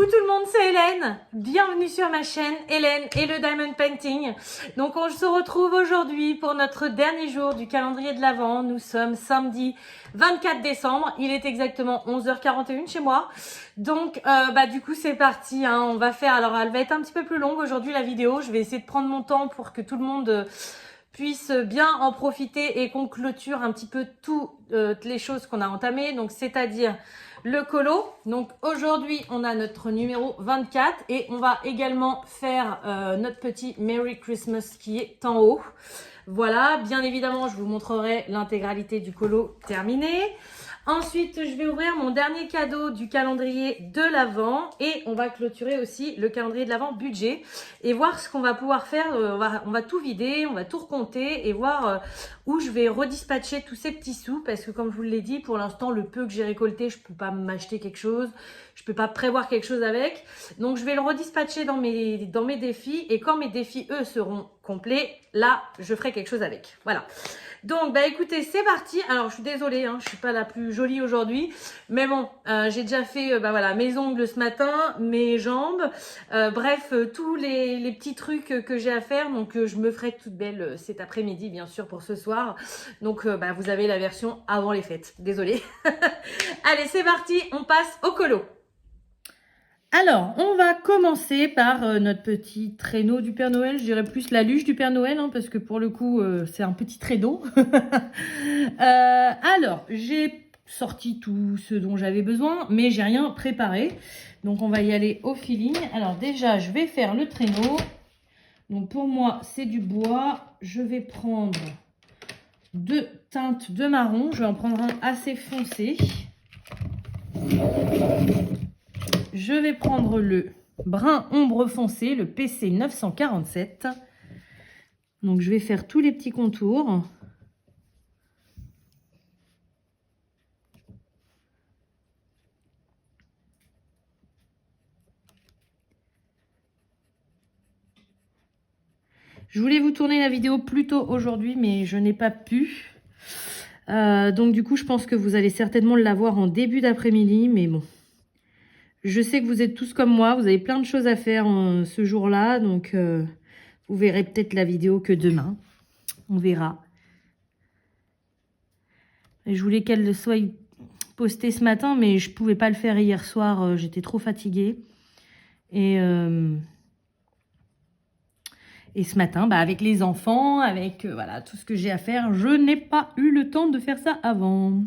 Coucou tout le monde, c'est Hélène. Bienvenue sur ma chaîne Hélène et le Diamond Painting. Donc on se retrouve aujourd'hui pour notre dernier jour du calendrier de l'Avent. Nous sommes samedi 24 décembre. Il est exactement 11h41 chez moi. Donc du coup c'est parti. On va faire, alors elle va être un petit peu plus longue aujourd'hui la vidéo. Je vais essayer de prendre mon temps pour que tout le monde puisse bien en profiter et qu'on clôture un petit peu toutes les choses qu'on a entamées. Donc c'est-à-dire le colo. Donc aujourd'hui on a notre numéro 24 et on va également faire notre petit Merry Christmas qui est en haut. Voilà, bien évidemment je vous montrerai l'intégralité du colo terminé. Ensuite, je vais ouvrir mon dernier cadeau du calendrier de l'Avent et on va clôturer aussi le calendrier de l'Avent budget et voir ce qu'on va pouvoir faire. On va tout vider, on va tout recompter et voir où je vais redispatcher tous ces petits sous parce que comme je vous l'ai dit, pour l'instant, le peu que j'ai récolté, je peux pas m'acheter quelque chose, je peux pas prévoir quelque chose avec. Donc, je vais le redispatcher dans mes défis et quand mes défis, eux, seront complets, là, je ferai quelque chose avec. Voilà. Donc, écoutez, c'est parti. Alors, je suis désolée, je suis pas la plus jolie aujourd'hui. Mais bon, j'ai déjà fait mes ongles ce matin, mes jambes. Bref, tous les petits trucs que j'ai à faire. Donc, je me ferai toute belle cet après-midi, bien sûr, pour ce soir. Donc, vous avez la version avant les fêtes. Désolée. Allez, c'est parti. On passe au colo. Alors, on va commencer par notre petit traîneau du Père Noël. Je dirais plus la luge du Père Noël, parce que pour le coup, c'est un petit traîneau. Alors, j'ai sorti tout ce dont j'avais besoin, mais j'ai rien préparé. Donc, on va y aller au feeling. Alors, déjà, je vais faire le traîneau. Donc, pour moi, c'est du bois. Je vais prendre deux teintes de marron. Je vais en prendre un assez foncé. Je vais prendre le brun ombre foncé, le PC 947. Donc, je vais faire tous les petits contours. Je voulais vous tourner la vidéo plus tôt aujourd'hui, mais je n'ai pas pu. Donc, du coup, je pense que vous allez certainement la voir en début d'après-midi, mais bon. Je sais que vous êtes tous comme moi, vous avez plein de choses à faire ce jour-là, donc vous verrez peut-être la vidéo que demain. On verra. Et je voulais qu'elle soit postée ce matin, mais je ne pouvais pas le faire hier soir, j'étais trop fatiguée. Et ce matin, avec les enfants, avec tout ce que j'ai à faire, je n'ai pas eu le temps de faire ça avant.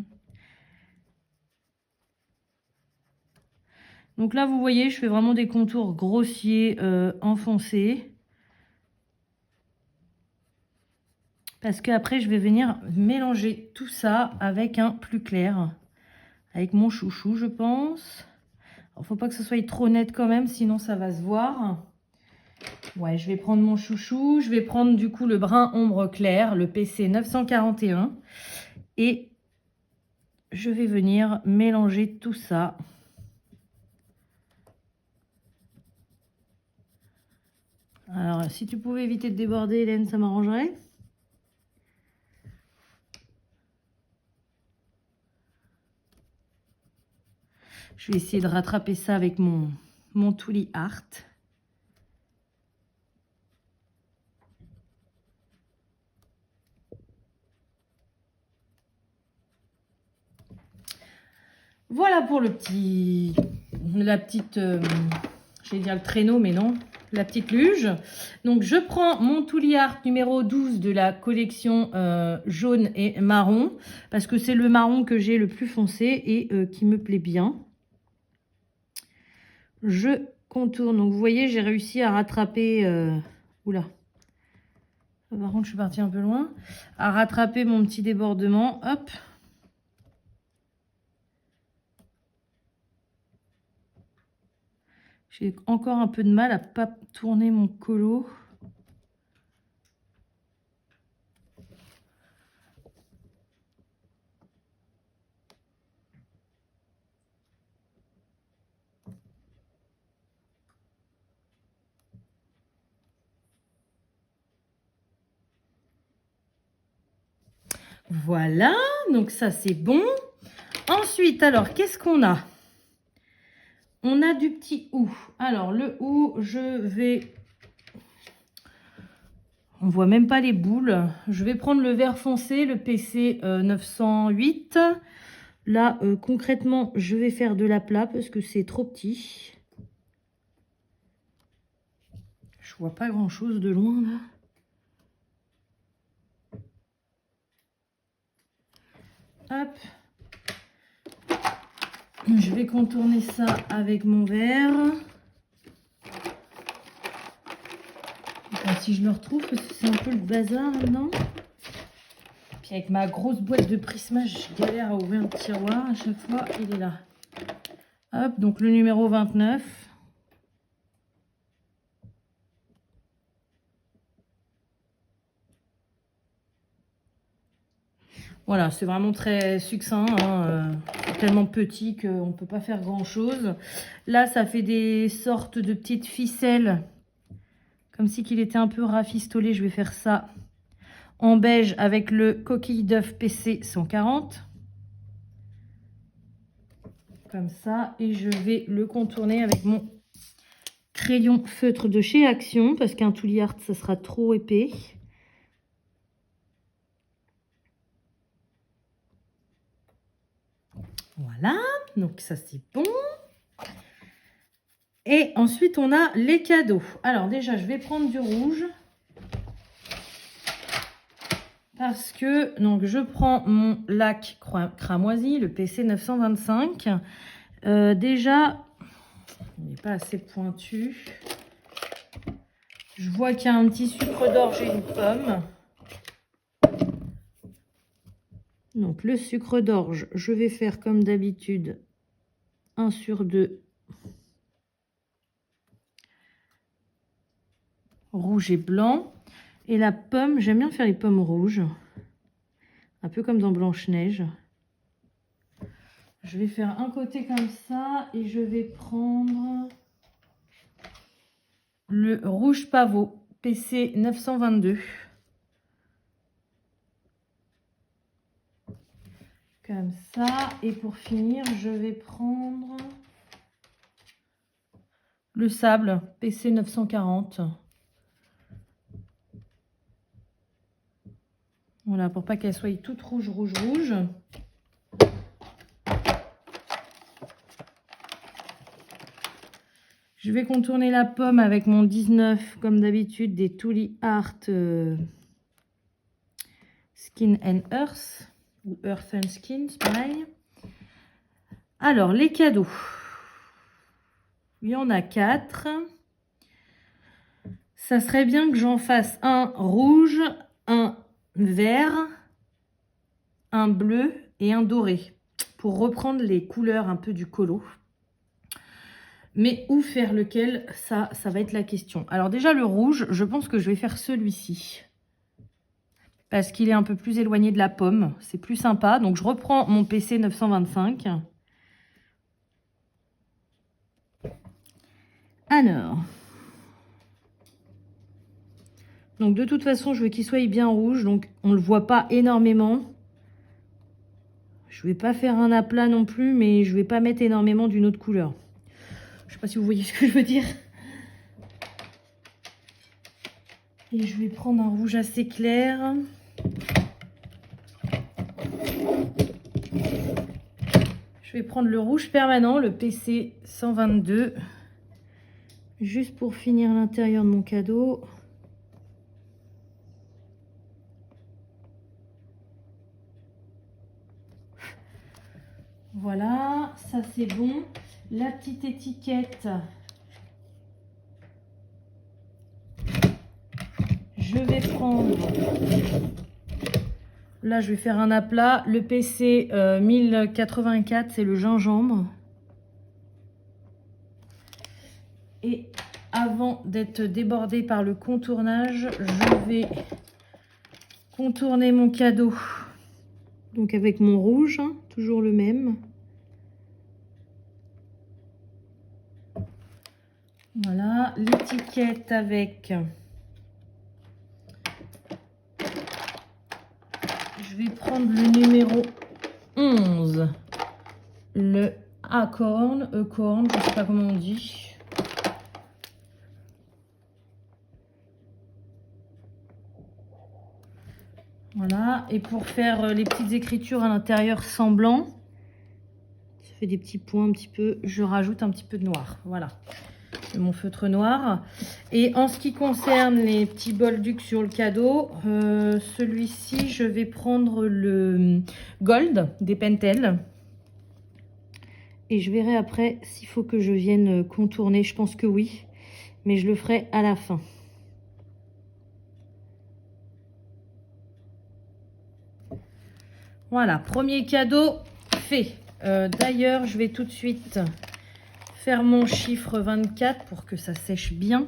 Donc là, vous voyez, je fais vraiment des contours grossiers enfoncés. Parce qu'après, je vais venir mélanger tout ça avec un plus clair. Avec mon chouchou, je pense. Il ne faut pas que ce soit trop net quand même, sinon ça va se voir. Ouais, je vais prendre mon chouchou. Je vais prendre du coup le brun ombre clair, le PC 941. Et je vais venir mélanger tout ça. Alors, si tu pouvais éviter de déborder, Hélène, ça m'arrangerait. Je vais essayer de rattraper ça avec mon Tooly Art. Voilà pour la petite, j'allais dire le traîneau, mais non, la petite luge. Donc, je prends mon Tooly Art numéro 12 de la collection jaune et marron, parce que c'est le marron que j'ai le plus foncé et qui me plaît bien. Je contourne. Donc, vous voyez, j'ai réussi à rattraper... Oula. Par contre, je suis partie un peu loin. À rattraper mon petit débordement. Hop. J'ai encore un peu de mal à pas tourner mon colo. Voilà, donc ça c'est bon. Ensuite, alors, qu'est-ce qu'on a? On a du petit OU. Alors, le OU, je vais... On voit même pas les boules. Je vais prendre le vert foncé, le PC 908. Là, concrètement, je vais faire de l'aplat parce que c'est trop petit. Je vois pas grand-chose de loin, là. Hop. Je vais contourner ça avec mon verre. Enfin, si je le retrouve, parce que c'est un peu le bazar maintenant. Puis avec ma grosse boîte de prismage, je galère à ouvrir le tiroir. À chaque fois, il est là. Hop, donc le numéro 29. Voilà, c'est vraiment très succinct, hein, tellement petit qu'on ne peut pas faire grand-chose. Là, ça fait des sortes de petites ficelles, comme si qu'il était un peu rafistolé. Je vais faire ça en beige avec le coquille d'œuf PC 140. Comme ça, et je vais le contourner avec mon crayon feutre de chez Action, parce qu'un Tooly Art, ça sera trop épais. Voilà, donc ça c'est bon. Et ensuite on a les cadeaux. Alors déjà je vais prendre du rouge. Parce que donc je prends mon lac cramoisi, le PC 925. Déjà, il n'est pas assez pointu. Je vois qu'il y a un petit sucre d'orge et une pomme. Donc le sucre d'orge, je vais faire comme d'habitude 1 sur 2 rouge et blanc. Et la pomme, j'aime bien faire les pommes rouges, un peu comme dans Blanche-Neige. Je vais faire un côté comme ça et je vais prendre le rouge pavot PC 922. Comme ça. Et pour finir, je vais prendre le sable PC 940. Voilà, pour pas qu'elle soit toute rouge, rouge, rouge. Je vais contourner la pomme avec mon 19, comme d'habitude, des Tooly Art Skin and Earth. Ou Earth and Skin, c'est pareil. Alors, les cadeaux. Il y en a 4. Ça serait bien que j'en fasse un rouge, un vert, un bleu et un doré. Pour reprendre les couleurs un peu du colo. Mais où faire lequel, ça va être la question. Alors déjà, le rouge, je pense que je vais faire celui-ci. Parce qu'il est un peu plus éloigné de la pomme. C'est plus sympa. Donc, je reprends mon PC 925. Alors. Donc, de toute façon, je veux qu'il soit bien rouge. Donc, on ne le voit pas énormément. Je ne vais pas faire un aplat non plus, mais je ne vais pas mettre énormément d'une autre couleur. Je ne sais pas si vous voyez ce que je veux dire. Et je vais prendre un rouge assez clair. Je vais prendre le rouge permanent, le PC 122. Juste pour finir l'intérieur de mon cadeau. Voilà, ça c'est bon. La petite étiquette. Je vais prendre... Là, je vais faire un aplat. Le PC 1084, c'est le gingembre. Et avant d'être débordée par le contournage, je vais contourner mon cadeau. Donc avec mon rouge, hein, toujours le même. Voilà, l'étiquette avec... Je vais prendre le numéro 11. Le acorn, je ne sais pas comment on dit. Voilà, et pour faire les petites écritures à l'intérieur sans blanc, ça fait des petits points un petit peu, je rajoute un petit peu de noir. Voilà, mon feutre noir. Et en ce qui concerne les petits bolducs sur le cadeau, celui-ci, je vais prendre le Gold des Pentel. Et je verrai après s'il faut que je vienne contourner. Je pense que oui, mais je le ferai à la fin. Voilà, premier cadeau fait. D'ailleurs, je vais tout de suite faire mon chiffre 24 pour que ça sèche bien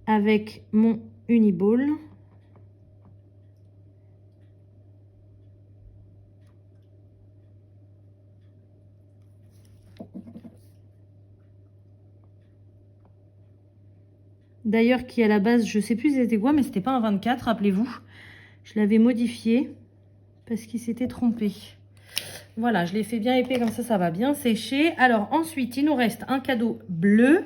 avec mon Uniball. D'ailleurs, qui à la base, je sais plus c'était quoi, mais c'était pas un 24, rappelez-vous. Je l'avais modifié parce qu'il s'était trompé. Voilà, je l'ai fait bien épais, comme ça va bien sécher. Alors ensuite, il nous reste un cadeau bleu,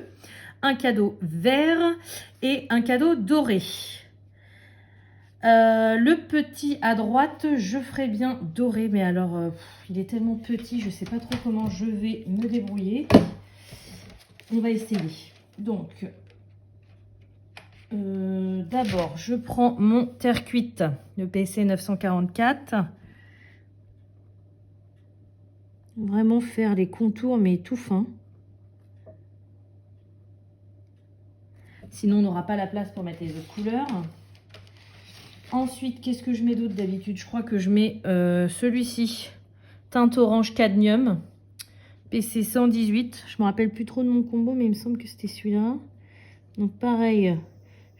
un cadeau vert et un cadeau doré. Le petit à droite, je ferai bien doré, mais alors il est tellement petit, je sais pas trop comment je vais me débrouiller. On va essayer. Donc, d'abord, je prends mon terre cuite, le PC 944. Vraiment faire les contours, mais tout fin. Sinon, on n'aura pas la place pour mettre les autres couleurs. Ensuite, qu'est-ce que je mets d'autre d'habitude? Je crois que je mets celui-ci, teinte orange cadmium, PC 118. Je me rappelle plus trop de mon combo, mais il me semble que c'était celui-là. Donc pareil,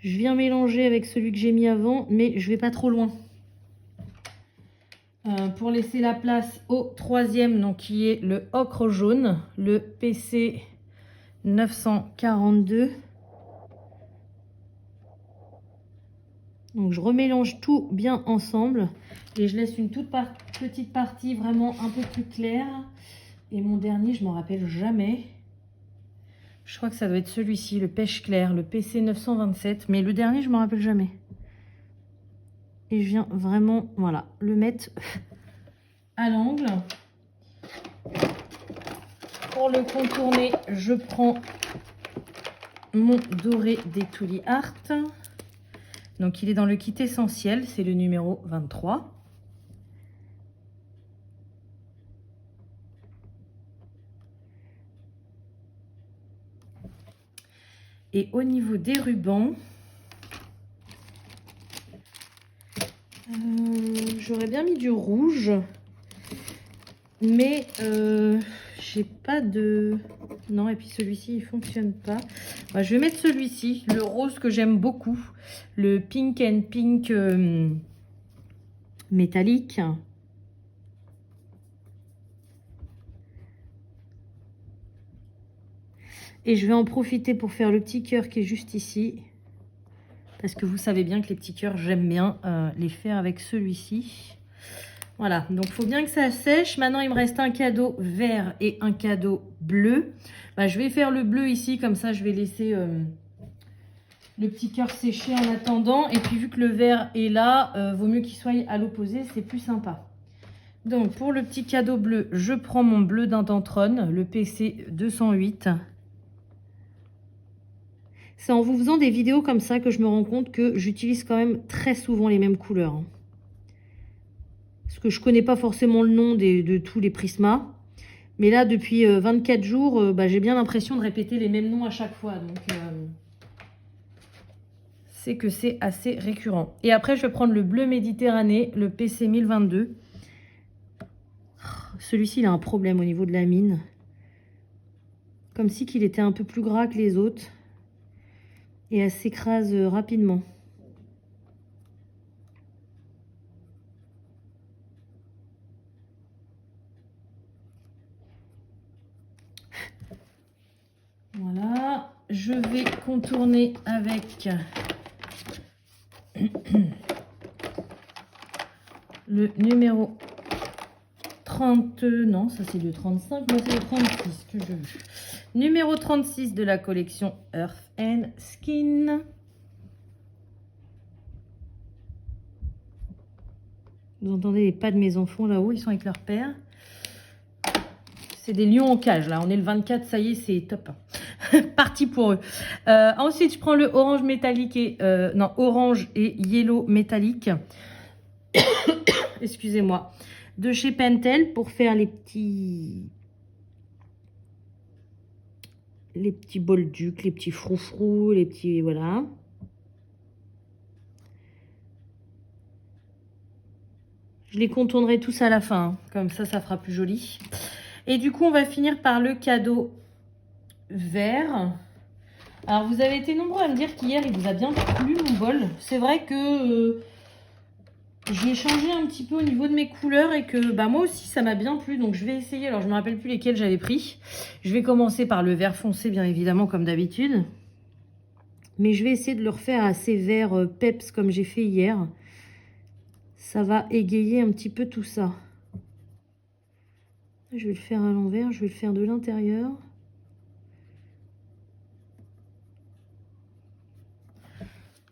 je viens mélanger avec celui que j'ai mis avant, mais je vais pas trop loin. Pour laisser la place au troisième, donc qui est le ocre jaune, le PC 942. Donc je remélange tout bien ensemble et je laisse une toute petite partie vraiment un peu plus claire. Et mon dernier, je m'en rappelle jamais. Je crois que ça doit être celui-ci, le pêche clair, le PC 927. Mais le dernier, je m'en rappelle jamais. Et je viens vraiment, voilà, le mettre à l'angle. Pour le contourner, je prends mon doré des Tuli Art. Donc il est dans le kit essentiel, c'est le numéro 23. Et au niveau des rubans, j'aurais bien mis du rouge, mais j'ai pas de... Non, et puis celui-ci, il fonctionne pas. Bah, je vais mettre celui-ci, le rose que j'aime beaucoup, le Pink and Pink métallique. Et je vais en profiter pour faire le petit cœur qui est juste ici. Parce que vous savez bien que les petits cœurs, j'aime bien les faire avec celui-ci. Voilà, donc il faut bien que ça sèche. Maintenant, il me reste un cadeau vert et un cadeau bleu. Bah, je vais faire le bleu ici, comme ça je vais laisser le petit cœur sécher en attendant. Et puis vu que le vert est là, vaut mieux qu'il soit à l'opposé, c'est plus sympa. Donc pour le petit cadeau bleu, je prends mon bleu d'Indantron, le PC 208. C'est en vous faisant des vidéos comme ça que je me rends compte que j'utilise quand même très souvent les mêmes couleurs. Parce que je connais pas forcément le nom de tous les Prisma. Mais là, depuis 24 jours, j'ai bien l'impression de répéter les mêmes noms à chaque fois. Donc, c'est que c'est assez récurrent. Et après, je vais prendre le bleu Méditerranée, le PC 1022. Celui-ci, il a un problème au niveau de la mine. Comme si qu'il était un peu plus gras que les autres. Et elle s'écrase rapidement. Voilà, je vais contourner avec le numéro 30... non, ça c'est le 35, moi c'est le 36 que je veux. Numéro 36 de la collection Earth and Skin. Vous entendez les pas de mes enfants là-haut, ils sont avec leur père. C'est des lions en cage là, on est le 24, ça y est, c'est top. Parti pour eux. Ensuite, je prends le orange métallique et... non, orange et yellow métallique. Excusez-moi. De chez Pentel pour faire les petits bolducs, les petits froufrous, les petits... Voilà. Je les contournerai tous à la fin, hein. Comme ça fera plus joli. Et du coup, on va finir par le cadeau vert. Alors, vous avez été nombreux à me dire qu'hier, il vous a bien plu mon bol. C'est vrai que j'ai changé un petit peu au niveau de mes couleurs et que bah, moi aussi, ça m'a bien plu. Donc, je vais essayer. Alors, je ne me rappelle plus lesquels j'avais pris. Je vais commencer par le vert foncé, bien évidemment, comme d'habitude. Mais je vais essayer de le refaire assez vert peps comme j'ai fait hier. Ça va égayer un petit peu tout ça. Je vais le faire à l'envers, je vais le faire de l'intérieur.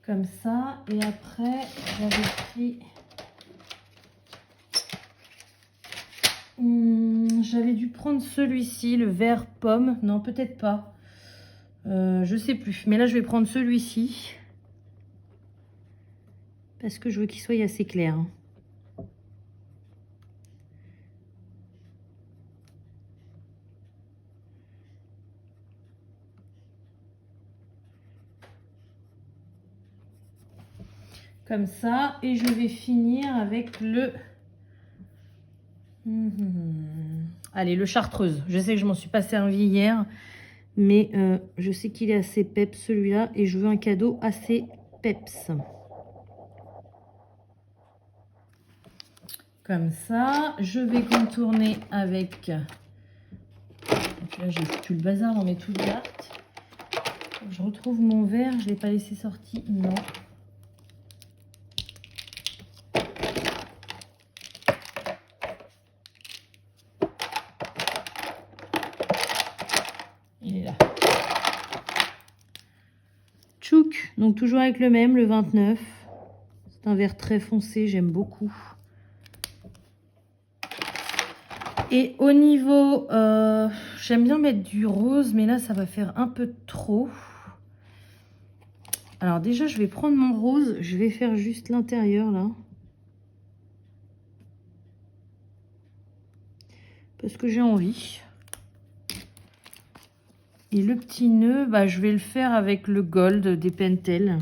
Comme ça. Et après, j'avais pris... j'avais dû prendre celui-ci, le vert pomme. Non, peut-être pas. Je sais plus. Mais là, je vais prendre celui-ci. Parce que je veux qu'il soit assez clair. Comme ça. Et je vais finir avec le... Allez, le chartreuse. Je sais que je m'en suis pas servi hier. Mais je sais qu'il est assez peps celui-là. Et je veux un cadeau assez peps. Comme ça. Je vais contourner avec... Donc là, j'ai foutu le bazar dans mes toutes cartes. Je retrouve mon verre. Je ne l'ai pas laissé sorti. Non. Il est là. Tchouk. Donc toujours avec le même, le 29. C'est un vert très foncé. J'aime beaucoup. Et au niveau... j'aime bien mettre du rose. Mais là, ça va faire un peu trop. Alors déjà, je vais prendre mon rose. Je vais faire juste l'intérieur, là. Parce que j'ai envie. Et le petit nœud, bah, je vais le faire avec le gold des Pentel.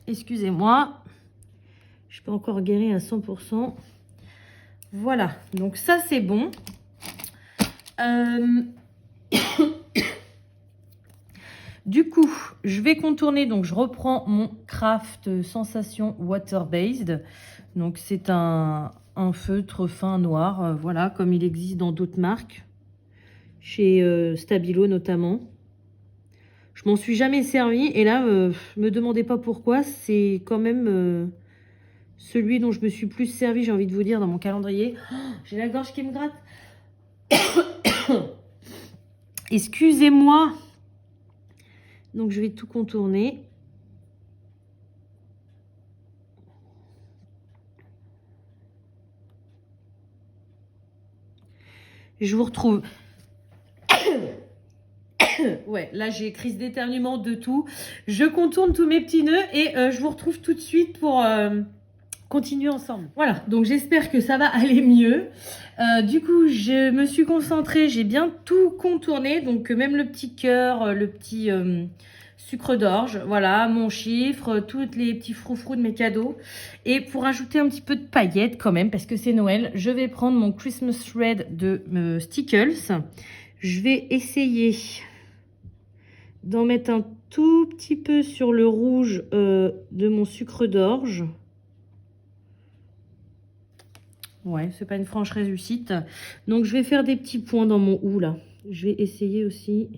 Excusez-moi. Je suis pas encore guérie à 100%. Voilà, donc ça c'est bon. Du coup, je vais contourner, donc je reprends mon Craft Sensation Water Based. Donc c'est un feutre fin noir, voilà, comme il existe dans d'autres marques, chez Stabilo notamment. Je m'en suis jamais servi et là, me demandez pas pourquoi, c'est quand même celui dont je me suis plus servi, j'ai envie de vous dire, dans mon calendrier. Oh, j'ai la gorge qui me gratte. Excusez-moi. Donc, je vais tout contourner. Je vous retrouve. Ouais, là, j'ai crise d'éternuement de tout. Je contourne tous mes petits nœuds et je vous retrouve tout de suite pour continuer ensemble. Voilà, donc j'espère que ça va aller mieux. Du coup, je me suis concentrée, j'ai bien tout contourné. Donc, même le petit cœur, le petit... sucre d'orge, voilà, mon chiffre, tous les petits froufrous de mes cadeaux. Et pour ajouter un petit peu de paillettes quand même, parce que c'est Noël, je vais prendre mon Christmas Thread de Stickles. Je vais essayer d'en mettre un tout petit peu sur le rouge de mon sucre d'orge. Ouais, c'est pas une franche réussite. Donc, je vais faire des petits points dans mon hou, là. Je vais essayer aussi...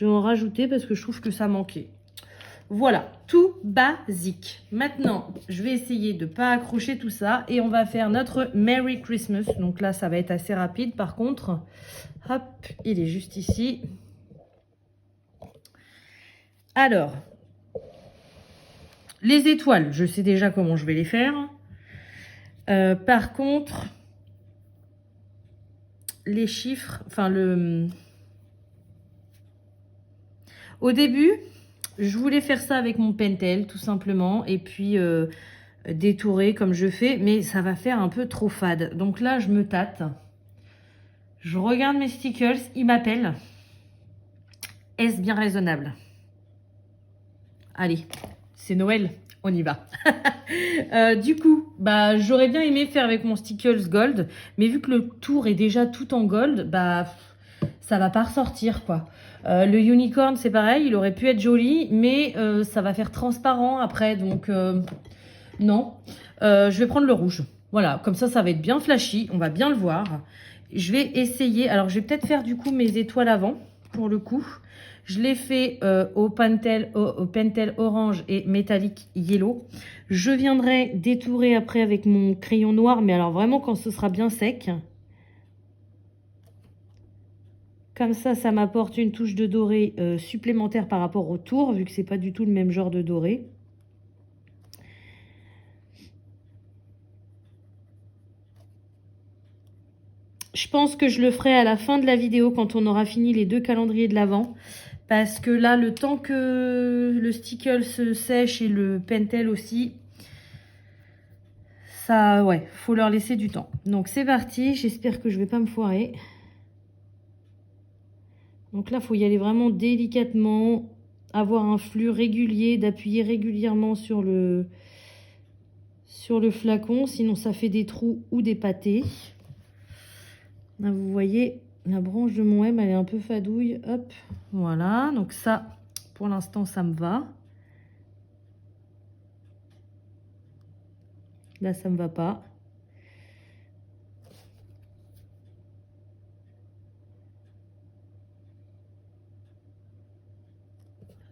Je vais en rajouter parce que je trouve que ça manquait. Voilà, tout basique. Maintenant, je vais essayer de ne pas accrocher tout ça et on va faire notre Merry Christmas. Donc là, ça va être assez rapide. Par contre, hop, il est juste ici. Alors, les étoiles, je sais déjà comment je vais les faire. Par contre, les chiffres, enfin au début, je voulais faire ça avec mon Pentel, tout simplement, et puis détourer comme je fais, mais ça va faire un peu trop fade. Donc là, je me tâte. Je regarde mes stickers, ils m'appellent. Est-ce bien raisonnable? Allez, c'est Noël, on y va. Du coup, bah, j'aurais bien aimé faire avec mon stickers gold, mais vu que le tour est déjà tout en gold, bah, ça va pas ressortir, quoi. Le unicorn, c'est pareil, il aurait pu être joli, mais ça va faire transparent après, donc non. Je vais prendre le rouge. Voilà, comme ça va être bien flashy, on va bien le voir. Je vais essayer, alors je vais peut-être faire du coup mes étoiles avant, pour le coup. Je l'ai fait au Pentel orange et métallique yellow. Je viendrai détourer après avec mon crayon noir, mais alors vraiment quand ce sera bien sec. Comme ça m'apporte une touche de doré supplémentaire par rapport au tour, vu que c'est pas du tout le même genre de doré. Je pense que je le ferai à la fin de la vidéo quand on aura fini les 2 calendriers de l'Avent. Parce que là, le temps que le sticker se sèche et le Pentel aussi, ça, ouais, faut leur laisser du temps. Donc c'est parti, j'espère que je vais pas me foirer. Donc là, il faut y aller vraiment délicatement, avoir un flux régulier, d'appuyer régulièrement sur le flacon, sinon ça fait des trous ou des pâtés. Là, vous voyez, la branche de mon M, elle est un peu fadouille. Hop, voilà. Donc ça, pour l'instant, ça me va. Là, ça me va pas.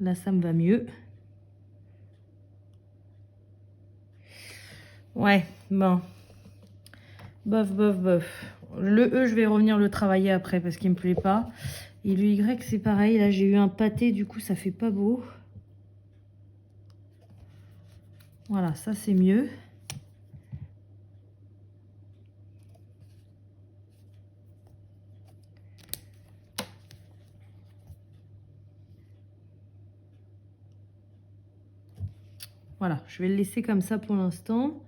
Là, ça me va mieux. Ouais, bon. Bof, bof, bof. Le E, je vais revenir le travailler après parce qu'il me plaît pas. Et le Y, c'est pareil. Là, j'ai eu un pâté, du coup, ça fait pas beau. Voilà, ça, c'est mieux. Voilà, je vais le laisser comme ça pour l'instant.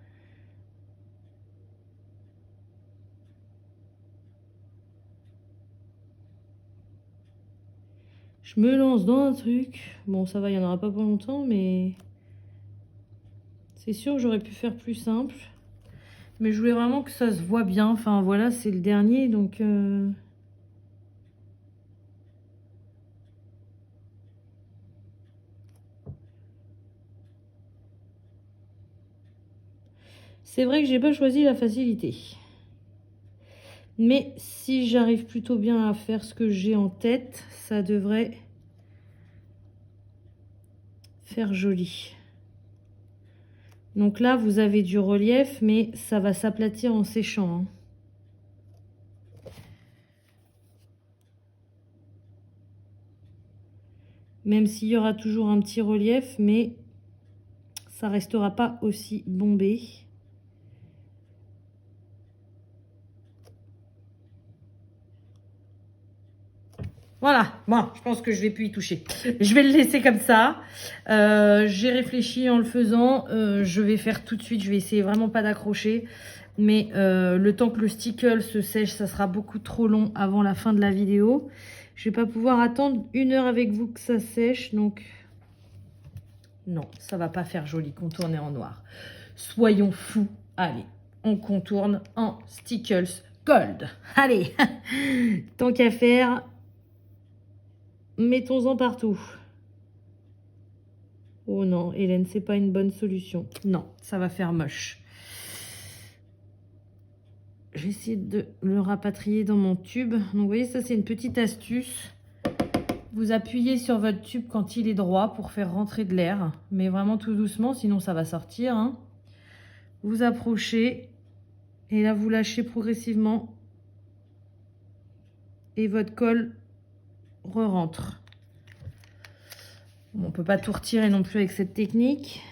Je me lance dans un truc. Bon, ça va, il n'y en aura pas pour longtemps, mais c'est sûr que j'aurais pu faire plus simple. Mais je voulais vraiment que ça se voit bien. Enfin, voilà, c'est le dernier, donc... C'est vrai que j'ai pas choisi la facilité. Mais si j'arrive plutôt bien à faire ce que j'ai en tête, ça devrait faire joli. Donc là, vous avez du relief, mais ça va s'aplatir en séchant, hein. Même s'il y aura toujours un petit relief, mais ça restera pas aussi bombé. Voilà, bon, je pense que je vais plus y toucher. Je vais le laisser comme ça. J'ai réfléchi en le faisant. Je vais faire tout de suite. Je vais essayer vraiment pas d'accrocher. Mais le temps que le sticker se sèche, ça sera beaucoup trop long avant la fin de la vidéo. Je vais pas pouvoir attendre 1 heure avec vous que ça sèche. Donc, non, ça va pas faire joli contourner en noir. Soyons fous. Allez, on contourne en stickers gold. Allez, tant qu'à faire... Mettons-en partout. Oh non, Hélène, c'est pas une bonne solution. Non, ça va faire moche. Je vais essayer de le rapatrier dans mon tube. Donc, vous voyez, ça, c'est une petite astuce. Vous appuyez sur votre tube quand il est droit pour faire rentrer de l'air, mais vraiment tout doucement, sinon ça va sortir, hein. Vous approchez et là vous lâchez progressivement et votre colle re-rentre. Bon, on peut pas tout retirer non plus avec cette technique.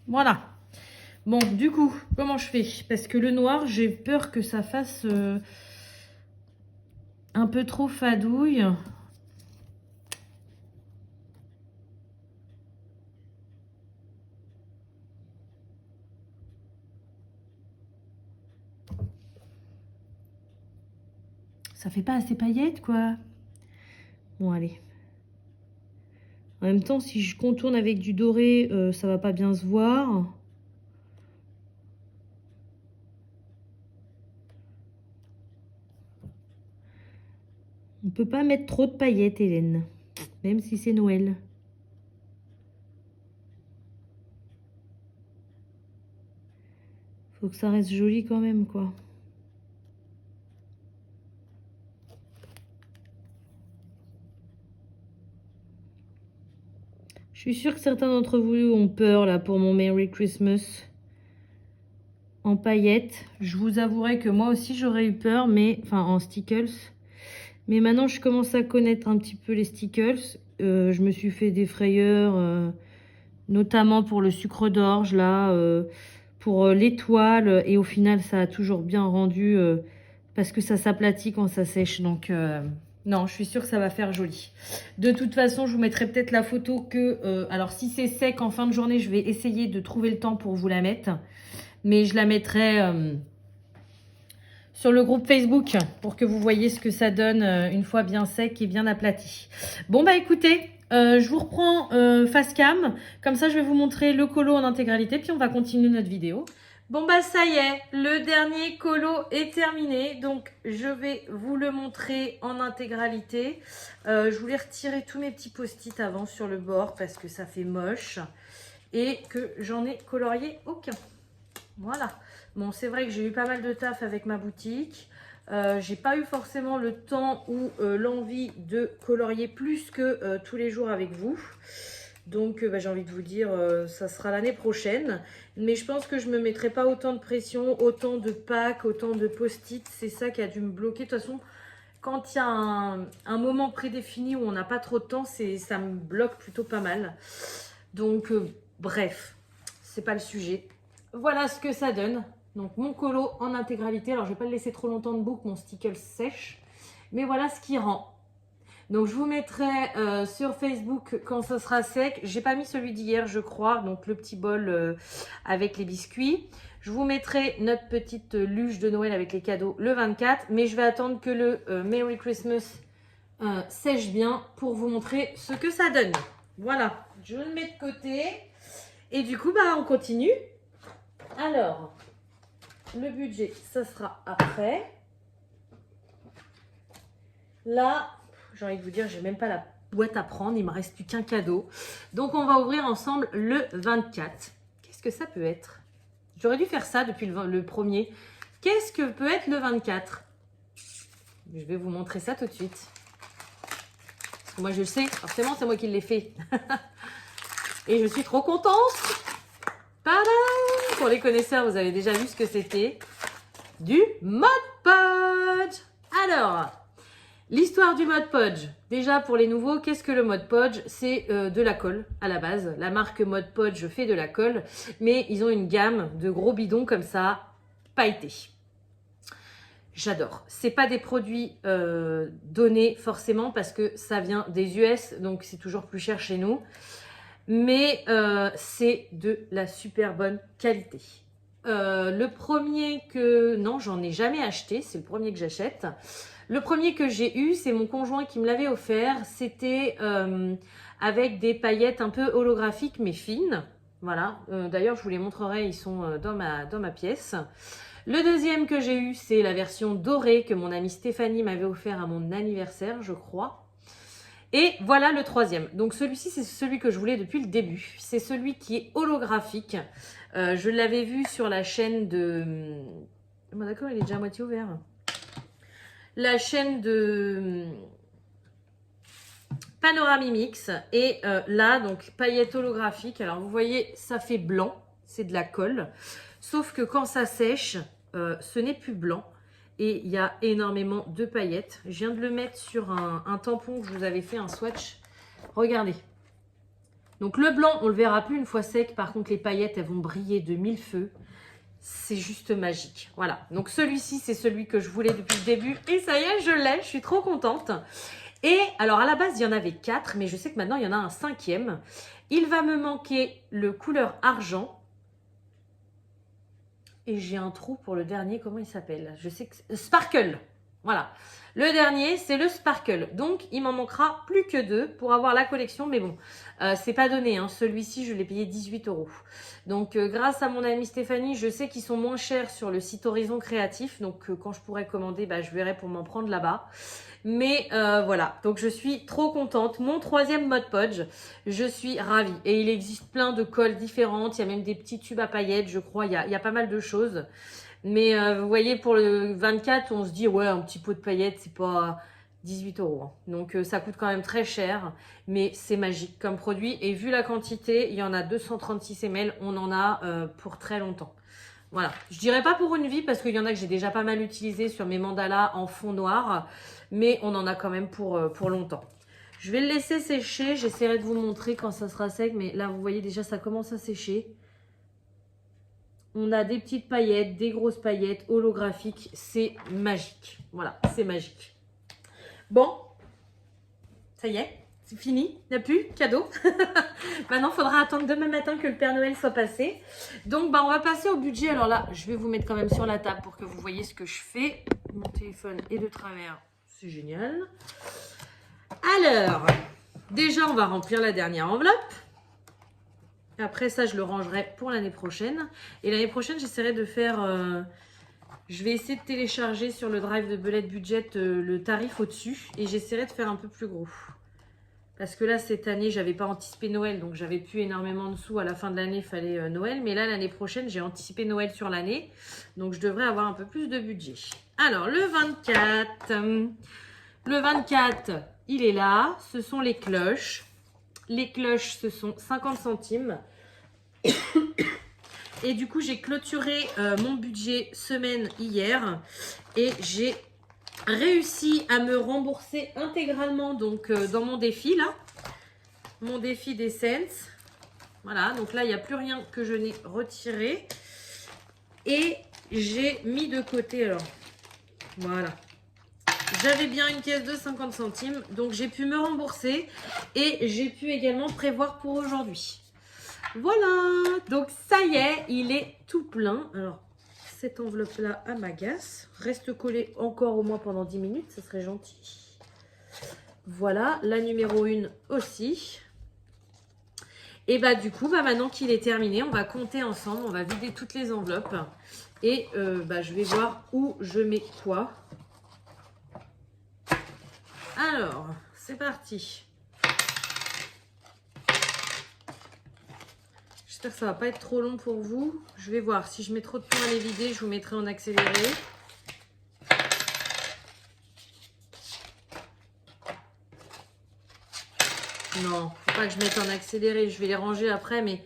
Voilà. Bon, du coup, comment je fais? Parce que le noir, j'ai peur que ça fasse un peu trop fadouille. Ça fait pas assez paillettes, quoi. Bon, allez. En même temps, si je contourne avec du doré, ça va pas bien se voir. On peut pas mettre trop de paillettes, Hélène. Même si c'est Noël. Faut que ça reste joli quand même, quoi. Je suis sûre que certains d'entre vous ont peur là pour mon Merry Christmas en paillettes. Je vous avouerai que moi aussi j'aurais eu peur, mais enfin en stickles. Mais maintenant je commence à connaître un petit peu les stickles. Je me suis fait des frayeurs, notamment pour le sucre d'orge là, pour l'étoile. Et au final ça a toujours bien rendu parce que ça s'aplatit quand ça sèche. Donc non, je suis sûre que ça va faire joli. De toute façon, je vous mettrai peut-être la photo que... alors, si c'est sec en fin de journée, je vais essayer de trouver le temps pour vous la mettre. Mais je la mettrai sur le groupe Facebook pour que vous voyez ce que ça donne une fois bien sec et bien aplati. Bon, bah écoutez, je vous reprends face cam. Comme ça, je vais vous montrer le colo en intégralité. Puis, on va continuer notre vidéo. Bon bah ça y est, le dernier colo est terminé, donc je vais vous le montrer en intégralité. Je voulais retirer tous mes petits post-it avant sur le bord parce que ça fait moche et que j'en ai colorié aucun. Voilà. Bon, c'est vrai que j'ai eu pas mal de taf avec ma boutique. J'ai pas eu forcément le temps ou l'envie de colorier plus que tous les jours avec vous. Donc j'ai envie de vous dire, ça sera l'année prochaine. Mais je pense que je ne me mettrai pas autant de pression, autant de packs, autant de post-it. C'est ça qui a dû me bloquer. De toute façon, quand il y a un moment prédéfini où on n'a pas trop de temps, ça me bloque plutôt pas mal. Donc bref, c'est pas le sujet. Voilà ce que ça donne. Donc mon colo en intégralité. Alors je ne vais pas le laisser trop longtemps debout que mon sticker sèche. Mais voilà ce qui rend. Donc je vous mettrai sur Facebook quand ça sera sec. J'ai pas mis celui d'hier je crois, donc le petit bol avec les biscuits. Je vous mettrai notre petite luge de Noël avec les cadeaux le 24. Mais je vais attendre que le Merry Christmas sèche bien pour vous montrer ce que ça donne. Voilà, je le mets de côté. Et du coup, bah, on continue. Alors, le budget, ça sera après. Là... j'ai envie de vous dire, j'ai même pas la boîte à prendre. Il me reste plus qu'un cadeau. Donc, on va ouvrir ensemble le 24. Qu'est-ce que ça peut être? J'aurais dû faire ça depuis le premier. Qu'est-ce que peut être le 24? Je vais vous montrer ça tout de suite. Parce que moi, je le sais. Forcément, c'est moi qui l'ai fait. Et je suis trop contente. Tadam! Pour les connaisseurs, vous avez déjà vu ce que c'était. Du Mod Podge. Alors... l'histoire du Mod Podge. Déjà pour les nouveaux, qu'est-ce que le Mod Podge? C'est de la colle à la base. La marque Mod Podge fait de la colle, mais ils ont une gamme de gros bidons comme ça, pailletés. J'adore. C'est pas des produits donnés forcément parce que ça vient des US, donc c'est toujours plus cher chez nous. Mais c'est de la super bonne qualité. Le premier que... non, j'en ai jamais acheté. C'est le premier que j'achète. Le premier que j'ai eu, c'est mon conjoint qui me l'avait offert. C'était avec des paillettes un peu holographiques mais fines. Voilà. D'ailleurs, je vous les montrerai. Ils sont dans ma pièce. Le deuxième que j'ai eu, c'est la version dorée que mon amie Stéphanie m'avait offert à mon anniversaire, je crois. Et voilà le troisième. Donc celui-ci, c'est celui que je voulais depuis le début. C'est celui qui est holographique. Je l'avais vu sur la chaîne de Bon, d'accord, il est déjà à moitié ouvert. La chaîne de Panoramimix. Et là, donc, paillettes holographiques. Alors, vous voyez, ça fait blanc. C'est de la colle. Sauf que quand ça sèche, ce n'est plus blanc. Et il y a énormément de paillettes. Je viens de le mettre sur un tampon que je vous avais fait, un swatch. Regardez. Donc, le blanc, on ne le verra plus une fois sec. Par contre, les paillettes, elles vont briller de mille feux. C'est juste magique. Voilà. Donc, celui-ci, c'est celui que je voulais depuis le début. Et ça y est, je l'ai. Je suis trop contente. Et alors, à la base, il y en avait 4. Mais je sais que maintenant, il y en a un 5e. Il va me manquer le couleur argent. Et j'ai un trou pour le dernier. Comment il s'appelle? Je sais que Sparkle. Voilà. Le dernier, c'est le Sparkle. Donc, il m'en manquera plus que 2 pour avoir la collection. Mais bon, c'est pas donné. Hein. Celui-ci, je l'ai payé 18 €. Donc, grâce à mon amie Stéphanie, je sais qu'ils sont moins chers sur le site Horizon Créatif. Donc, quand je pourrai commander, bah, je verrai pour m'en prendre là-bas. Mais voilà, donc je suis trop contente. Mon 3e Mod Podge, je suis ravie. Et il existe plein de colles différentes. Il y a même des petits tubes à paillettes, je crois. Il y a pas mal de choses. Mais vous voyez, pour le 24, on se dit, ouais, un petit pot de paillettes, c'est pas 18 €. Hein. Donc, ça coûte quand même très cher. Mais c'est magique comme produit. Et vu la quantité, il y en a 236 ml. On en a pour très longtemps. Voilà, je dirais pas pour une vie parce qu'il y en a que j'ai déjà pas mal utilisé sur mes mandalas en fond noir, mais on en a quand même pour longtemps. Je vais le laisser sécher, j'essaierai de vous montrer quand ça sera sec, mais là vous voyez déjà ça commence à sécher. On a des petites paillettes, des grosses paillettes holographiques, c'est magique. Voilà, c'est magique. Bon, ça y est. C'est fini, il n'y a plus, cadeau. Maintenant, il faudra attendre demain matin que le Père Noël soit passé. Donc, bah, on va passer au budget. Alors là, je vais vous mettre quand même sur la table pour que vous voyez ce que je fais. Mon téléphone est de travers, c'est génial. Alors, déjà, on va remplir la dernière enveloppe. Après ça, je le rangerai pour l'année prochaine. Et l'année prochaine, j'essaierai de faire... je vais essayer de télécharger sur le drive de Belette Budget le tarif au-dessus. Et j'essaierai de faire un peu plus gros. Parce que là, cette année, j'avais pas anticipé Noël, donc j'avais plus énormément de sous. À la fin de l'année, il fallait Noël. Mais là, l'année prochaine, j'ai anticipé Noël sur l'année. Donc, je devrais avoir un peu plus de budget. Alors, le 24. Le 24, il est là. Ce sont les cloches. Les cloches, ce sont 50 centimes. Et du coup, j'ai clôturé mon budget semaine hier. Et j'ai réussi à me rembourser intégralement donc dans mon défi là, mon défi d'Essence. Voilà, donc là il n'y a plus rien que je n'ai retiré et j'ai mis de côté. Alors voilà, j'avais bien une pièce de 50 centimes, donc j'ai pu me rembourser et j'ai pu également prévoir pour aujourd'hui. Voilà, donc ça y est, il est tout plein. Alors cette enveloppe-là à m'agace. Reste collée encore au moins pendant 10 minutes, ça serait gentil. Voilà, la numéro 1 aussi. Et bah du coup, bah, maintenant qu'il est terminé, on va compter ensemble, on va vider toutes les enveloppes. Et bah, je vais voir où je mets quoi. Alors, c'est parti. J'espère que ça va pas être trop long pour vous. Je vais voir. Si je mets trop de temps à les vider, je vous mettrai en accéléré. Non, faut pas que je mette en accéléré. Je vais les ranger après, mais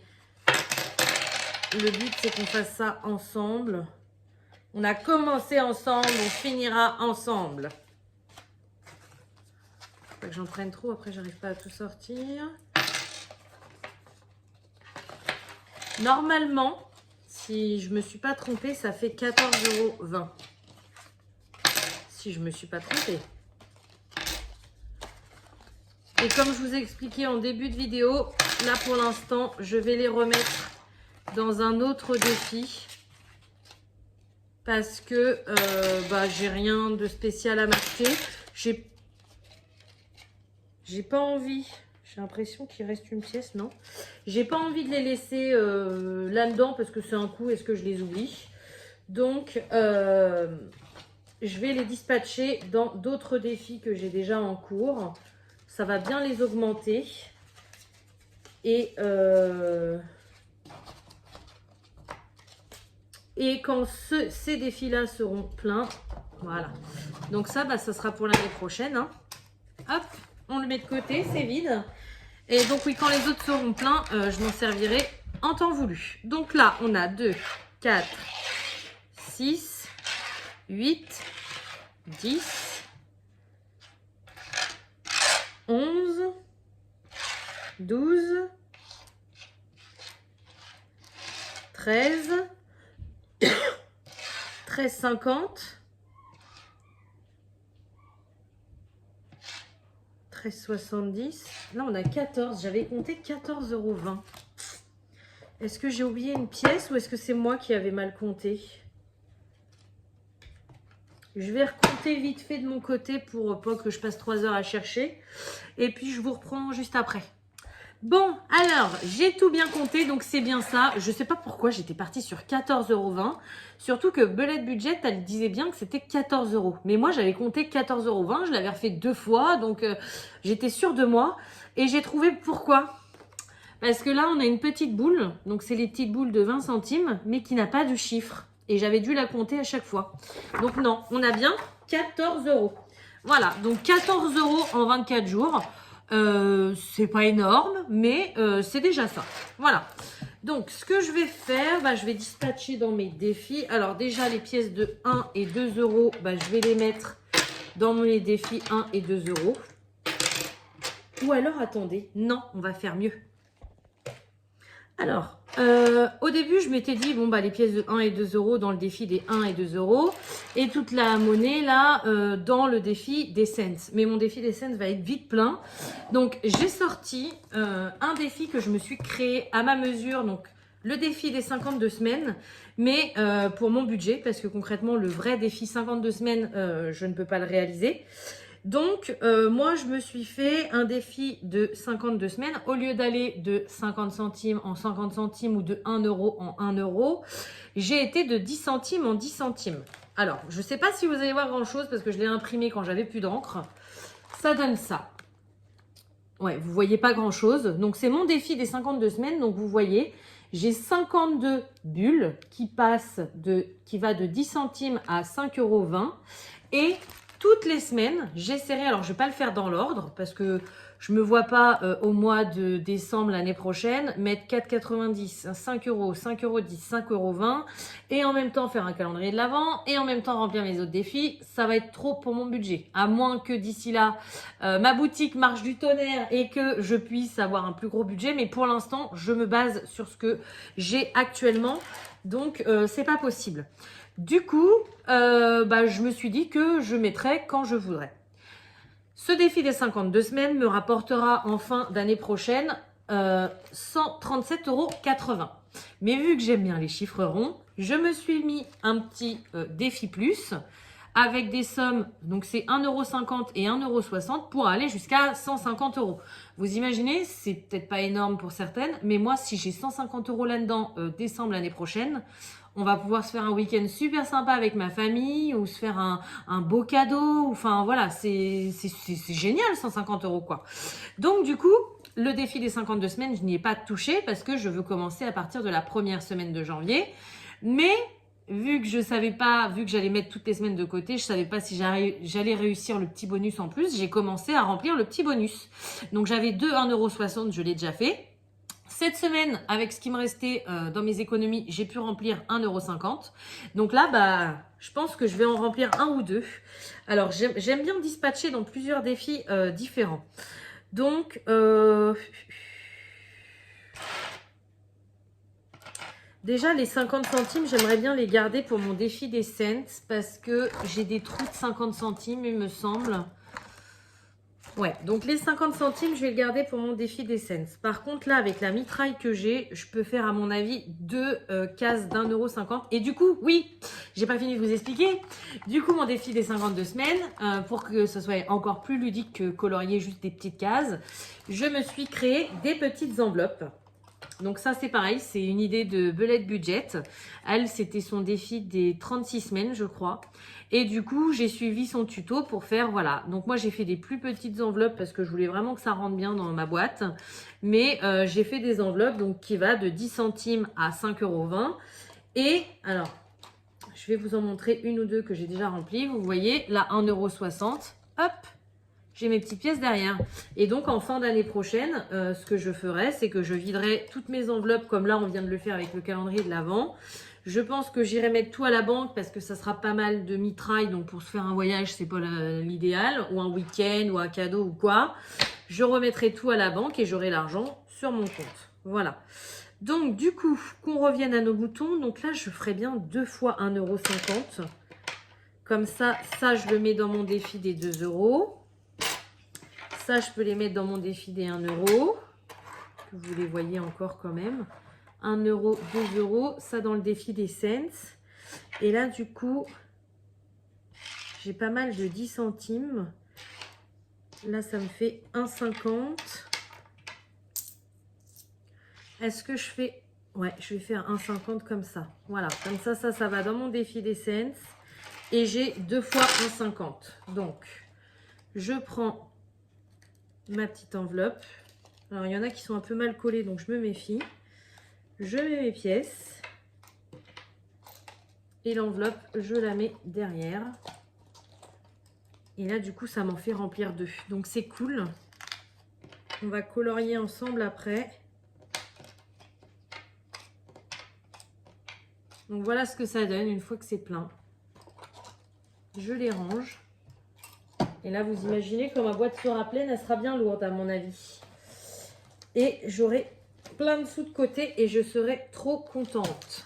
le but, c'est qu'on fasse ça ensemble. On a commencé ensemble, on finira ensemble. Faut pas que j'en prenne trop, après j'arrive pas à tout sortir. Normalement, si je me suis pas trompée, ça fait 14,20 €. Si je me suis pas trompée. Et comme je vous ai expliqué en début de vidéo, là pour l'instant, je vais les remettre dans un autre défi. Parce que bah, j'ai rien de spécial à m'acheter. J'ai pas envie. J'ai l'impression qu'il reste une pièce, non? J'ai pas envie de les laisser là-dedans parce que c'est un coup, est-ce que je les oublie? Donc, je vais les dispatcher dans d'autres défis que j'ai déjà en cours. Ça va bien les augmenter. Et Et quand ces défis-là seront pleins, voilà. Donc ça, bah, ça sera pour l'année prochaine. Hein. Hop, on le met de côté, c'est vide. Et donc oui, quand les autres seront pleins, je m'en servirai en temps voulu. Donc là, on a 2, 4, 6, 8, 10, 11, 12, 13, 13,50, 13,70. Là, on a 14. J'avais compté 14,20 €. Est-ce que j'ai oublié une pièce ou est-ce que c'est moi qui avais mal compté? Je vais recompter vite fait de mon côté pour pas que je passe 3 heures à chercher. Et puis, je vous reprends juste après. Bon, alors, j'ai tout bien compté, donc c'est bien ça. Je sais pas pourquoi j'étais partie sur 14,20 €. Surtout que Belette Budget, elle disait bien que c'était 14 €. Mais moi, j'avais compté 14,20 €. Je l'avais refait 2 fois, donc j'étais sûre de moi. Et j'ai trouvé pourquoi. Parce que là, on a une petite boule. Donc, c'est les petites boules de 20 centimes, mais qui n'a pas de chiffre. Et j'avais dû la compter à chaque fois. Donc, non, on a bien 14 €. Voilà, donc 14 € en 24 jours. C'est pas énorme, mais c'est déjà ça. Voilà. Donc, ce que je vais faire, bah, je vais dispatcher dans mes défis. Alors, déjà, les pièces de 1 et 2 €, bah, je vais les mettre dans mes défis 1 et 2 €. Ou alors, attendez. Non, on va faire mieux. Alors, au début, je m'étais dit, bon, bah, les pièces de 1 et 2 € dans le défi des 1 et 2 € et toute la monnaie, là, dans le défi des cents. Mais mon défi des cents va être vite plein. Donc, j'ai sorti un défi que je me suis créé à ma mesure. Donc, le défi des 52 semaines, mais pour mon budget, parce que concrètement, le vrai défi 52 semaines, je ne peux pas le réaliser. Donc, moi, je me suis fait un défi de 52 semaines. Au lieu d'aller de 50 centimes en 50 centimes ou de 1 € en 1 €, j'ai été de 10 centimes en 10 centimes. Alors, je ne sais pas si vous allez voir grand-chose parce que je l'ai imprimé quand j'avais plus d'encre. Ça donne ça. Ouais, vous voyez pas grand-chose. Donc, c'est mon défi des 52 semaines. Donc, vous voyez, j'ai 52 bulles qui va de 10 centimes à 5,20 € et toutes les semaines, j'essaierai, alors je ne vais pas le faire dans l'ordre parce que je ne me vois pas au mois de décembre l'année prochaine mettre 4,90 €, 5 €, 5,10 €, 5,20 € et en même temps faire un calendrier de l'Avent et en même temps remplir mes autres défis. Ça va être trop pour mon budget. À moins que d'ici là, ma boutique marche du tonnerre et que je puisse avoir un plus gros budget. Mais pour l'instant, je me base sur ce que j'ai actuellement. Donc, c'est pas possible. Du coup, bah, je me suis dit que je mettrais quand je voudrais. Ce défi des 52 semaines me rapportera en fin d'année prochaine 137,80 €. Mais vu que j'aime bien les chiffres ronds, je me suis mis un petit défi plus avec des sommes, donc c'est 1,50 € et 1,60 € pour aller jusqu'à 150 €. Vous imaginez, c'est peut-être pas énorme pour certaines, mais moi, si j'ai 150 € là-dedans décembre l'année prochaine, on va pouvoir se faire un week-end super sympa avec ma famille ou se faire un beau cadeau. Enfin, voilà, c'est génial, 150 € quoi. Donc, du coup, le défi des 52 semaines, je n'y ai pas touché parce que je veux commencer à partir de la première semaine de janvier. Mais vu que je savais pas, vu que j'allais mettre toutes les semaines de côté, je savais pas si j'allais réussir le petit bonus en plus. J'ai commencé à remplir le petit bonus. Donc, j'avais 1,60 €, je l'ai déjà fait. Cette semaine, avec ce qui me restait dans mes économies, j'ai pu remplir 1,50 €. Donc là, bah, je pense que je vais en remplir un ou deux. Alors, j'aime bien dispatcher dans plusieurs défis différents. Donc, déjà, les 50 centimes, j'aimerais bien les garder pour mon défi des cents parce que j'ai des trous de 50 centimes, il me semble. Ouais, donc les 50 centimes, je vais le garder pour mon défi des cents. Par contre, là, avec la mitraille que j'ai, je peux faire, à mon avis, 2 cases d'1,50 €. Et du coup, oui, j'ai pas fini de vous expliquer. Du coup, mon défi des 52 semaines, pour que ce soit encore plus ludique que colorier juste des petites cases, je me suis créé des petites enveloppes. Donc ça, c'est pareil, c'est une idée de Belette Budget. Elle, c'était son défi des 36 semaines, je crois. Et du coup, j'ai suivi son tuto pour faire, voilà. Donc moi, j'ai fait des plus petites enveloppes parce que je voulais vraiment que ça rentre bien dans ma boîte. Mais j'ai fait des enveloppes donc qui va de 10 centimes à 5,20 €. Et alors, je vais vous en montrer une ou deux que j'ai déjà remplies. Vous voyez, là, 1,60 €. Hop, j'ai mes petites pièces derrière. Et donc, en fin d'année prochaine, ce que je ferai, c'est que je viderai toutes mes enveloppes, comme là, on vient de le faire avec le calendrier de l'Avent. Je pense que j'irai mettre tout à la banque parce que ça sera pas mal de mitraille. Donc, pour se faire un voyage, c'est pas l'idéal. Ou un week-end, ou un cadeau, ou quoi. Je remettrai tout à la banque et j'aurai l'argent sur mon compte. Voilà. Donc, du coup, qu'on revienne à nos boutons. Donc là, je ferai bien 2 fois 1,50 €. Comme ça, je le mets dans mon défi des 2 €. Ça, je peux les mettre dans mon défi des 1 €. Que vous les voyez encore quand même. 1 €, 2 €. Ça, dans le défi des cents. Et là, du coup, j'ai pas mal de 10 centimes. Là, ça me fait 1,50 €. Est-ce que je fais... Ouais, je vais faire 1,50 € comme ça. Voilà, comme ça va dans mon défi des cents. Et j'ai 2 fois 1,50 €. Donc, je prends ma petite enveloppe. Alors, il y en a qui sont un peu mal collés, donc je me méfie. Je mets mes pièces. Et l'enveloppe, je la mets derrière. Et là, du coup, ça m'en fait remplir 2. Donc, c'est cool. On va colorier ensemble après. Donc, voilà ce que ça donne une fois que c'est plein. Je les range. Et là, vous imaginez que ma boîte sera pleine, elle sera bien lourde à mon avis. Et j'aurai plein de sous de côté et je serai trop contente.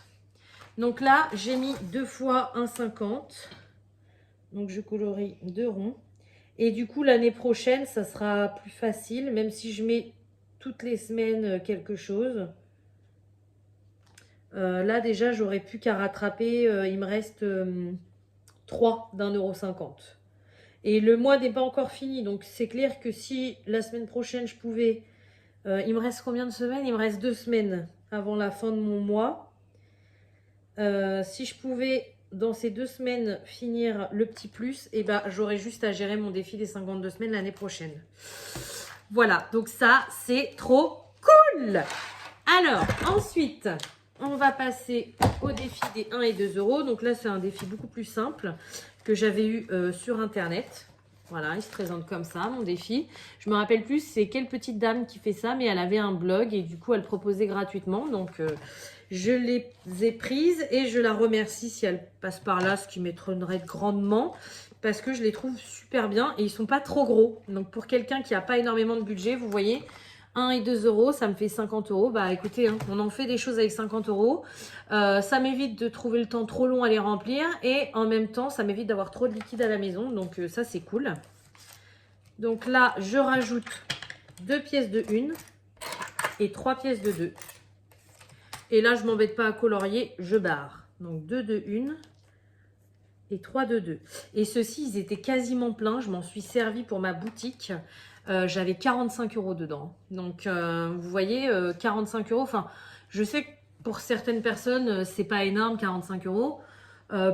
Donc là, j'ai mis 2 fois 1,50 €. Donc, je colorie 2 ronds. Et du coup, l'année prochaine, ça sera plus facile, même si je mets toutes les semaines quelque chose. Là, déjà, j'aurais plus qu'à rattraper. Il me reste 3 d'1,50 €. Et le mois n'est pas encore fini. Donc, c'est clair que si la semaine prochaine, je pouvais... il me reste combien de semaines? Il me reste 2 semaines avant la fin de mon mois. Si je pouvais, dans ces 2 semaines, finir le petit plus, et ben, j'aurais juste à gérer mon défi des 52 semaines l'année prochaine. Voilà, donc ça, c'est trop cool! Alors, ensuite, on va passer au défi des 1 et 2 €. Donc là, c'est un défi beaucoup plus simple que j'avais eu sur Internet. Voilà, il se présente comme ça, mon défi. Je me rappelle plus c'est quelle petite dame qui fait ça, mais elle avait un blog et du coup, elle proposait gratuitement. Donc, je les ai prises et je la remercie si elle passe par là, ce qui m'étonnerait grandement parce que je les trouve super bien et ils sont pas trop gros. Donc, pour quelqu'un qui n'a pas énormément de budget, vous voyez, 1 et 2 €, ça me fait 50 €. Bah écoutez, hein, on en fait des choses avec 50 €. Ça m'évite de trouver le temps trop long à les remplir. Et en même temps, ça m'évite d'avoir trop de liquide à la maison. Donc ça, c'est cool. Donc là, je rajoute 2 pièces de 1 et 3 pièces de 2. Et là, je ne m'embête pas à colorier, je barre. Donc 2 de 1 et 3 de 2. Et ceux-ci, ils étaient quasiment pleins. Je m'en suis servi pour ma boutique. J'avais 45 € dedans. Donc, vous voyez, 45 €. Enfin, je sais que pour certaines personnes, c'est pas énorme, 45 €.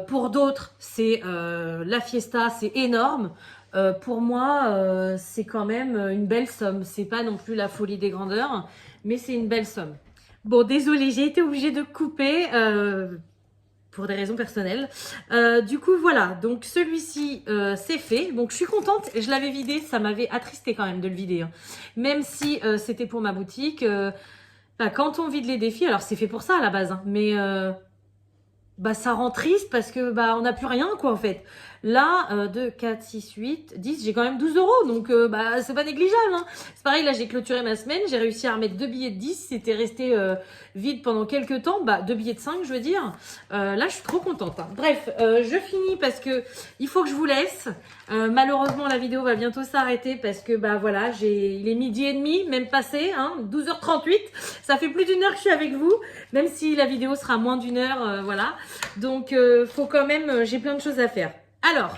Pour d'autres, c'est la fiesta, c'est énorme. Pour moi, c'est quand même une belle somme. C'est pas non plus la folie des grandeurs, mais c'est une belle somme. Bon, désolée, j'ai été obligée de couper. Pour des raisons personnelles. Du coup, voilà. Donc, celui-ci, c'est fait. Donc, je suis contente. Je l'avais vidé. Ça m'avait attristé quand même de le vider. Hein. Même si c'était pour ma boutique. Bah, quand on vide les défis, alors c'est fait pour ça à la base. Hein, mais bah, ça rend triste parce que bah, on n'a plus rien, quoi, en fait. Là, 2, 4, 6, 8, 10, j'ai quand même 12 €. Donc, bah, c'est pas négligeable. Hein. C'est pareil, là, j'ai clôturé ma semaine. J'ai réussi à remettre 2 billets de 10. C'était resté vide pendant quelques temps. Bah, 2 billets de 5, je veux dire. Là, je suis trop contente. Hein. Bref, je finis parce que il faut que je vous laisse. Malheureusement, la vidéo va bientôt s'arrêter parce que, bah, voilà, il est 12h30, même passé, hein, 12h38. Ça fait plus d'1 heure que je suis avec vous. Même si la vidéo sera moins d'1 heure, voilà. Donc, faut quand même, j'ai plein de choses à faire. Alors,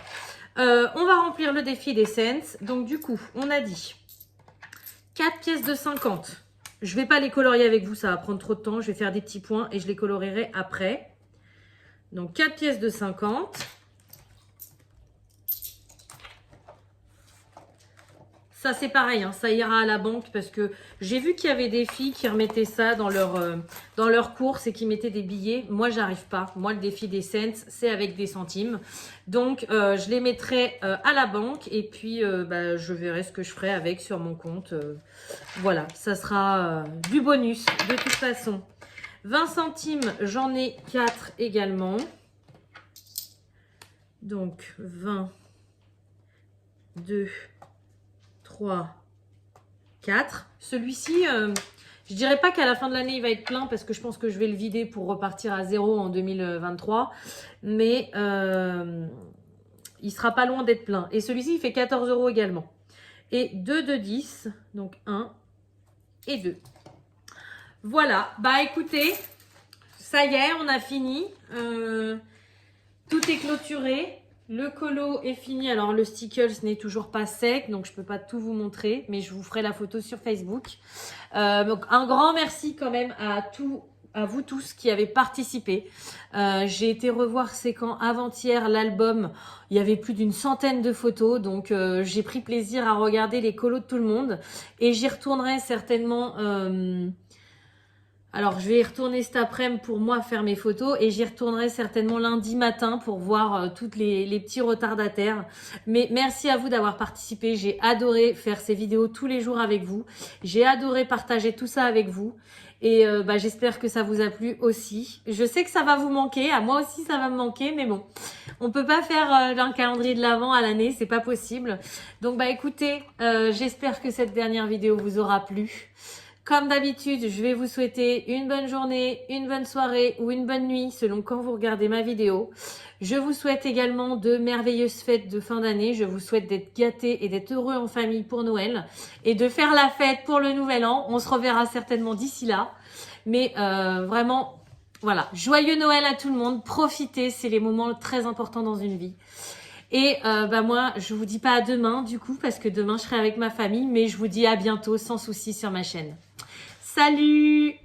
on va remplir le défi des cents. Donc, du coup, on a dit 4 pièces de 50. Je ne vais pas les colorier avec vous, ça va prendre trop de temps. Je vais faire des petits points et je les colorierai après. Donc, 4 pièces de 50. Ça, c'est pareil, hein, ça ira à la banque parce que j'ai vu qu'il y avait des filles qui remettaient ça dans leur course et qui mettaient des billets. Moi, j'arrive pas. Moi, le défi des cents, c'est avec des centimes. Donc, je les mettrai à la banque et puis je verrai ce que je ferai avec sur mon compte. Voilà, ça sera du bonus de toute façon. 20 centimes, j'en ai 4 également. Donc, 20, 2... 3, 4. Celui-ci, je dirais pas qu'à la fin de l'année, il va être plein parce que je pense que je vais le vider pour repartir à zéro en 2023. Mais il sera pas loin d'être plein. Et celui-ci, il fait 14 € également. Et 2 de 10. Donc 1 et 2. Voilà. Bah écoutez, ça y est, on a fini. Tout est clôturé. Le colo est fini. Alors, le stickers n'est toujours pas sec, donc je ne peux pas tout vous montrer, mais je vous ferai la photo sur Facebook. Donc, un grand merci quand même à vous tous qui avez participé. J'ai été revoir ces camps avant-hier, l'album. Il y avait plus d'une centaine de photos, donc j'ai pris plaisir à regarder les colos de tout le monde. Et j'y retournerai certainement... Alors, je vais y retourner cet après-midi pour moi faire mes photos et j'y retournerai certainement lundi matin pour voir toutes les petits retardataires. Mais merci à vous d'avoir participé. J'ai adoré faire ces vidéos tous les jours avec vous. J'ai adoré partager tout ça avec vous. Et j'espère que ça vous a plu aussi. Je sais que ça va vous manquer. À moi aussi, ça va me manquer. Mais bon, on peut pas faire un calendrier de l'Avent à l'année. C'est pas possible. Donc, écoutez, j'espère que cette dernière vidéo vous aura plu. Comme d'habitude, je vais vous souhaiter une bonne journée, une bonne soirée ou une bonne nuit selon quand vous regardez ma vidéo. Je vous souhaite également de merveilleuses fêtes de fin d'année. Je vous souhaite d'être gâtés et d'être heureux en famille pour Noël et de faire la fête pour le nouvel an. On se reverra certainement d'ici là. Mais vraiment, voilà, joyeux Noël à tout le monde. Profitez, c'est les moments très importants dans une vie. Et moi, je vous dis pas à demain du coup parce que demain je serai avec ma famille, mais je vous dis à bientôt sans souci sur ma chaîne. Salut!